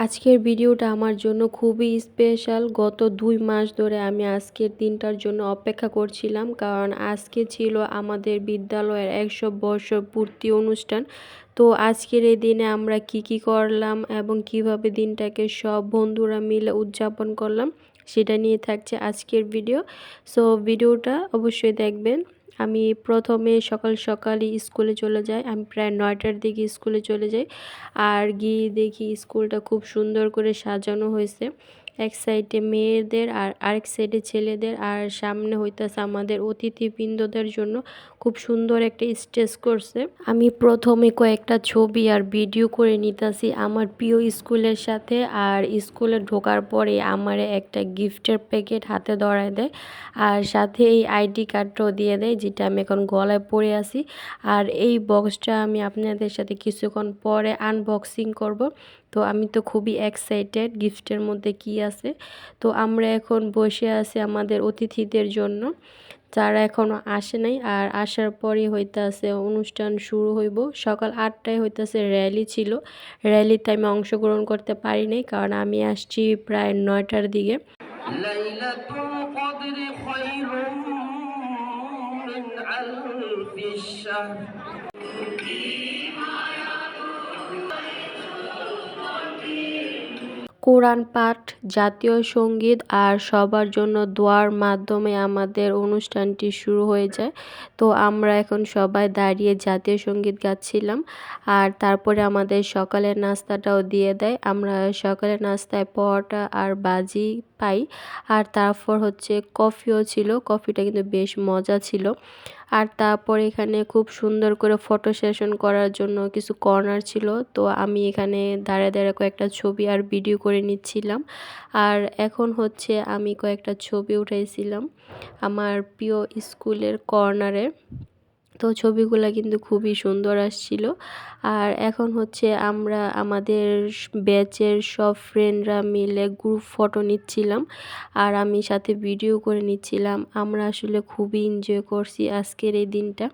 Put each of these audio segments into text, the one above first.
আজকের ভিডিওটা আমার জন্য খুবই স্পেশাল। গত ২ মাস ধরে আমি আজকের দিনটার জন্য অপেক্ষা করছিলাম। কারণ আজকে ছিল আমাদের বিদ্যালয়ের ১০০ বর্ষ পূর্তি অনুষ্ঠান। তো আজকের এই দিনে আমরা কি করলাম এবং কিভাবে দিনটাকে সব বন্ধুরা মিলে উদযাপন করলাম সেটা নিয়ে থাকছে আজকের ভিডিও। সো ভিডিওটা অবশ্যই দেখবেন। আমি প্রথমে সকাল সকালই স্কুলে চলে যাই। আমি প্রায় ৯টার দিকে স্কুলে চলে যাই। আর গিয়ে দেখি স্কুলটা খুব সুন্দর করে সাজানো হয়েছে। এক সাইডে মেয়েদের আর আরেক সাইডে ছেলেদের, আর সামনে হইতেছে আমাদের অতিথিবৃন্দদের জন্য খুব সুন্দর একটা স্টেজ করছে। আমি প্রথমে কয়েকটা ছবি আর ভিডিও করে নিতেছি আমার প্রিয় স্কুলের সাথে। আর স্কুলে ঢোকার পরে আমার একটা গিফটের প্যাকেট হাতে ধরায় দেয়, আর সাথে এই আইডি কার্ডটাও দিয়ে দেয়, যেটা আমি এখন গলায় পরে আছি। আর এই বক্সটা আমি আপনাদের সাথে কিছুক্ষণ পরে আনবক্সিং করব। তো আমি তো খুবই এক্সাইটেড গিফটের মধ্যে কি আছে। তো আমরা এখন বসে আছি আমাদের অতিথিদের জন্য, যারা এখনও আসে নাই। আর আসার পরই হইতাছে অনুষ্ঠান শুরু হইব। সকাল ৮টায় হইতাছে র্যালি ছিল। র্যালিতে আমি অংশগ্রহণ করতে পারি নাই, কারণ আমি আসছি প্রায় ৯টার দিকে। লাইলাতুল কদরি খায়রুম মিন আলফি শাহর। কোরআন পাঠ, জাতীয় সঙ্গীত আর সবার জন্য দোয়ার মাধ্যমে আমাদের অনুষ্ঠানটি শুরু হয়ে যায়। তো আমরা এখন সবাই দাঁড়িয়ে জাতীয় সঙ্গীত গাচ্ছিলাম। আর তারপরে আমাদের সকালের নাস্তাটাও দিয়ে দেয়। আমরা সকালের নাস্তায় পরোটা আর বাজি পাই। আর তারপর হচ্ছে কফিও ছিল। কফিটা কিন্তু বেশ মজা ছিল। আর তারপর এখানে খুব সুন্দর করে ফটো সেশন করার জন্য কিছু কর্নার ছিল। তো আমি এখানে দাঁড়ায় কয়েকটা ছবি আর ভিডিও করে নিচ্ছিলাম। আর এখন হচ্ছে আমি কয়েকটা ছবি উঠাইছিলাম আমার প্রিয় স্কুলের কর্নারে। তো ছবিগুলো কিন্তু খুবই সুন্দর আসছিল। আর এখন হচ্ছে আমরা আমাদের ব্যাচের সব ফ্রেন্ডরা মিলে গ্রুপ ফটো নিচ্ছিলাম, আর আমি সাথে ভিডিও করে নিচ্ছিলাম। আমরা আসলে খুবই এনজয় করছি আজকের এই দিনটা।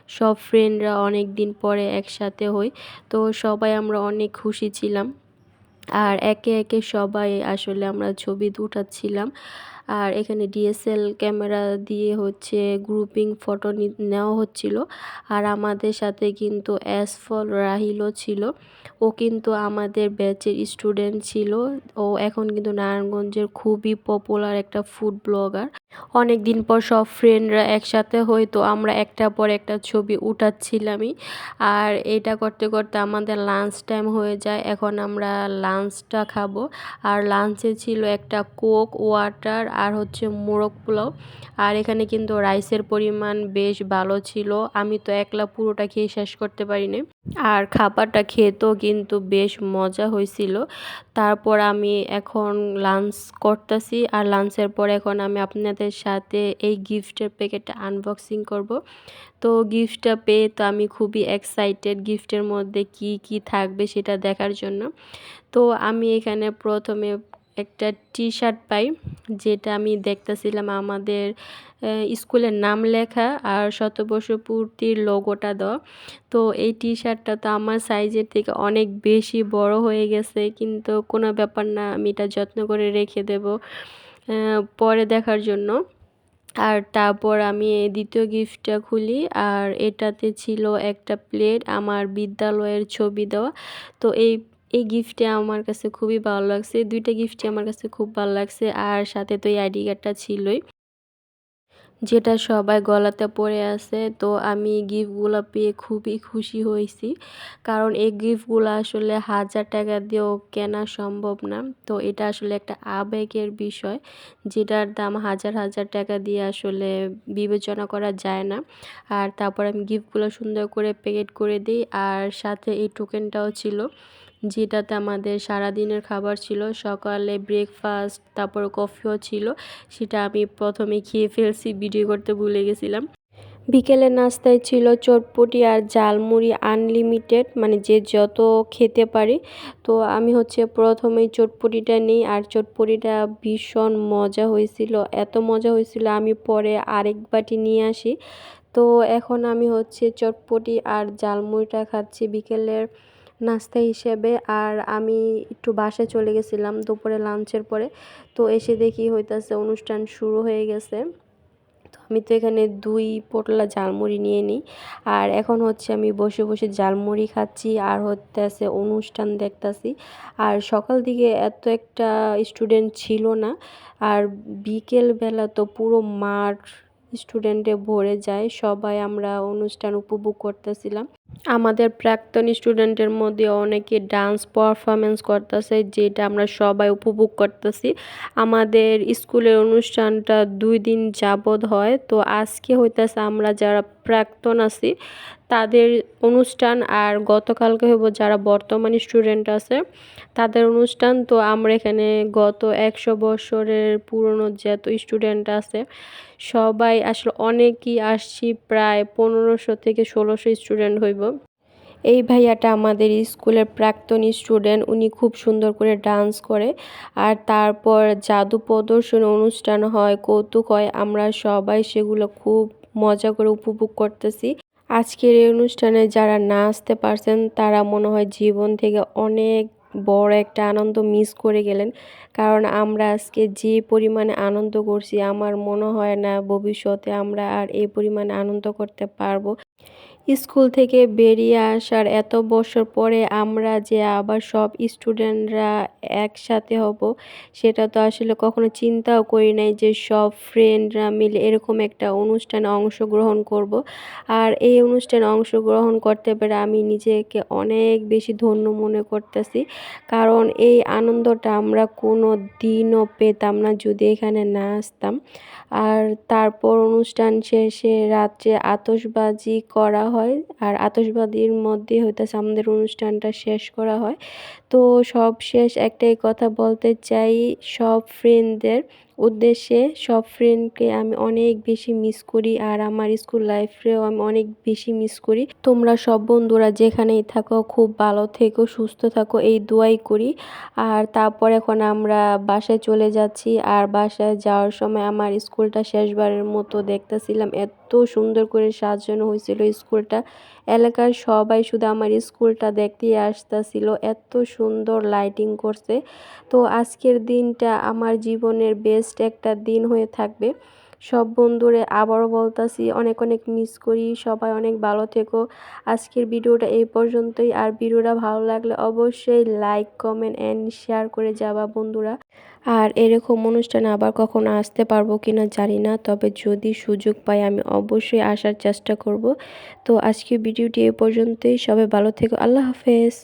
সব ফ্রেন্ডরা অনেক দিন পরে একসাথে হই, তো সবাই আমরা অনেক খুশি ছিলাম। আর একে একে সবাই আসলে আমরা ছবি উঠাচ্ছিলাম। আর এখানে ডিএসএল ক্যামেরা দিয়ে হচ্ছে গ্রুপিং ফটো নেওয়া হচ্ছিল। আর আমাদের সাথে কিন্তু এসফল রাহিলও ছিল। ও কিন্তু আমাদের ব্যাচের স্টুডেন্ট ছিল। ও এখন কিন্তু নারায়ণগঞ্জের খুবই পপুলার একটা ফুড ব্লগার। অনেক দিন পর সব ফ্রেন্ডরা একসাথে হই, তো আমরা একটার পর একটা ছবি উঠাচ্ছিলামই। আর এটা করতে করতে আমাদের লাঞ্চ টাইম হয়ে যায়। এখন আমরা লাঞ্চটা খাবো। আর লাঞ্চে ছিল একটা কোক, ওয়াটার আর হচ্ছে মোরগ পোলাও। আর এখানে কিন্তু রাইসের পরিমাণ বেশ ভালো ছিল। আমি তো একলা পুরোটা খেয়ে শেষ করতে পারিনি। আর খাবারটা খেতেও কিন্তু বেশ মজা হয়েছিল। তারপর আমি এখন লাঞ্চ করতেছি। আর লাঞ্চের পর এখন আমি আপনাদের সাথে এই গিফটের প্যাকেটটা আনবক্সিং করব। তো গিফটটা পেয়ে তো আমি খুবই এক্সাইটেড গিফটের মধ্যে কি থাকবে সেটা দেখার জন্য। তো আমি এখানে প্রথমে একটা টি শার্ট পাই, যেটা আমি দেখতেছিলাম আমাদের স্কুলের নাম লেখা আর শতবর্ষ পূর্তির লোগোটা দেওয়া। তো এই টি শার্টটা তো আমার সাইজের থেকে অনেক বেশি বড় হয়ে গেছে, কিন্তু কোনো ব্যাপার না, আমি এটা যত্ন করে রেখে দেব পরে দেখার জন্য। আর তারপর আমি দ্বিতীয় গিফটটা খুলি, আর এটাতে ছিল একটা প্লেট আমার বিদ্যালয়ের ছবি দেওয়া। তো এই গিফটে আমার কাছে খুবই ভালো লাগছে। দুইটা গিফটই আমার কাছে খুব ভালো লাগছে। আর সাথে তো এই আইডি কার্ডটা ছিলই, যেটা সবাই গলাতে পরে আছে। তো আমি গিফটগুলো পেয়ে খুবই খুশি হয়েছি, কারণ এই গিফটগুলো আসলে 1000 টাকা দিয়েও কেনা সম্ভব না। তো এটা আসলে একটা আবেগের বিষয়, যেটার দাম হাজার হাজার টাকা দিয়ে আসলে বিবেচনা করা যায় না। আর তারপর আমি গিফটগুলো সুন্দর করে প্যাকেট করে দিই। আর সাথে এই টোকেনটাও ছিল, যেটাতে আমাদের সারাদিনের খাবার ছিল। সকালে ব্রেকফাস্ট, তারপর কফিও ছিল। সেটা আমি প্রথমে খেয়ে ফেলছি, ভিডিও করতে ভুলে গেছিলাম। বিকেলের নাস্তায় ছিল চটপটি আর ঝালমুড়ি আনলিমিটেড, মানে যে যত খেতে পারি। তো আমি হচ্ছে প্রথমেই চটপটিটা নিই, আর চটপটিটা ভীষণ মজা হয়েছিল। এত মজা হয়েছিল আমি পরে আরেক বাটি নিয়ে আসি। তো এখন আমি হচ্ছে চটপটি আর ঝালমুড়িটা খাচ্ছি বিকেলের নাস্তা হিসেবে। আর আমি একটু বাসায় চলে গেছিলাম দুপুরে লাঞ্চের পরে। তো এসে দেখি হইতাছে অনুষ্ঠান শুরু হয়ে গেছে। তো আমি তো এখানে ২ পোটলা ঝালমুড়ি নিয়ে নিই। আর এখন হচ্ছে আমি বসে, বসে ঝালমুড়ি খাচ্ছি আর হইতেছে অনুষ্ঠান দেখতাছি। আর সকাল দিকে এত একটা স্টুডেন্ট ছিল না। আর বিকেল বেলা তো পুরো মাঠ স্টুডেন্টে ভরে যায়। সবাই আমরা অনুষ্ঠান উপভোগ করতেছিলাম। আমাদের প্রাক্তন স্টুডেন্টের মধ্যে অনেকে ডান্স পারফরমেন্স করতেছে, যেটা আমরা সবাই উপভোগ করতেছি। আমাদের স্কুলের অনুষ্ঠানটা ২ দিন যাবৎ হয়। তো আজকে হইতেছে আমরা যারা প্রাক্তন আছি তাদের অনুষ্ঠান, আর গতকালকে হইব যারা বর্তমান স্টুডেন্ট আছে তাদের অনুষ্ঠান। তো আমরা এখানে গত ১০০ বছরের পুরনো যত স্টুডেন্ট আছে সবাই আসলে অনেকেই আসছি, প্রায় ১৫০০ থেকে ১৬০০ স্টুডেন্ট হইব। এই ভাইয়াটা আমাদের স্কুলের প্রাক্তন স্টুডেন্ট, উনি খুব সুন্দর করে ডান্স করে। আর তারপর জাদু প্রদর্শন অনুষ্ঠান হয়, কৌতুক হয়, আমরা সবাই সেগুলো খুব মজা করে উপভোগ করতেছি। আজকের এই অনুষ্ঠানে যারা না আসতে পারছেন তারা মনে হয় জীবন থেকে অনেক বড় একটা আনন্দ মিস করে গেলেন। কারণ আমরা আজকে যে পরিমাণে আনন্দ করছি আমার মনে হয় না ভবিষ্যতে আমরা আর এই পরিমাণে আনন্দ করতে পারবো। স্কুল থেকে বেরিয়ে আসার এত বছর পরে আমরা যে আবার সব স্টুডেন্টরা একসাথে হব, সেটা তো আসলে কখনো চিন্তাও করি নাই যে সব ফ্রেন্ডরা মিলে এরকম একটা অনুষ্ঠানে অংশগ্রহণ করব। আর এই অনুষ্ঠানে অংশগ্রহণ করতে পেরে আমি নিজেকে অনেক বেশি ধন্য মনে করতেছি। কারণ এই আনন্দটা আমরা কোনো দিনও পেতাম না যদি এখানে না আসতাম। আর তারপর অনুষ্ঠান শেষে রাত্রে আতশবাজি করা হয়। আর আতশবাজির মধ্যে হইতেছে আমাদের অনুষ্ঠানটা শেষ করা হয়। তো সব শেষ একটাই কথা বলতে চাই সব ফ্রেন্ডদের উদ্দেশ্যে, সব ফ্রেন্ডকে আমি অনেক বেশি মিস করি আর আমার স্কুল লাইফেও আমি অনেক বেশি মিস করি। তোমরা সব বন্ধুরা যেখানেই থাকো খুব ভালো থেকো, সুস্থ থাকো, এই দোয়াই করি। আর তারপর এখন আমরা বাসায় চলে যাচ্ছি। আর বাসায় যাওয়ার সময় আমার স্কুলটা শেষবারের মতো দেখতেছিলাম, এত সুন্দর করে সাজানো হয়েছিল স্কুলটা। এলাকার সবাই শুধু আমার স্কুলটা দেখতেই আসতেছিল, এত সুন্দর লাইটিং করছে। তো আজকের দিনটা আমার জীবনের বেস্ট একটা দিন হয়ে থাকবে। সব বন্ধুরে আবারও বলতাছি অনেক অনেক মিস করি, সবাই অনেক ভালো থেকো। আজকের ভিডিওটা এই পর্যন্তই। আর ভিডিওটা ভালো লাগলে অবশ্যই লাইক কমেন্ট অ্যান্ড শেয়ার করে যাবা বন্ধুরা। আর এরকম অনুষ্ঠানে আবার কখনো আসতে পারবো কিনা জানি না, তবে যদি সুযোগ পাই আমি অবশ্যই আসার চেষ্টা করব। তো আজকের ভিডিওটি এই পর্যন্তই, সবাই ভালো থেকো, আল্লাহ হাফেজ।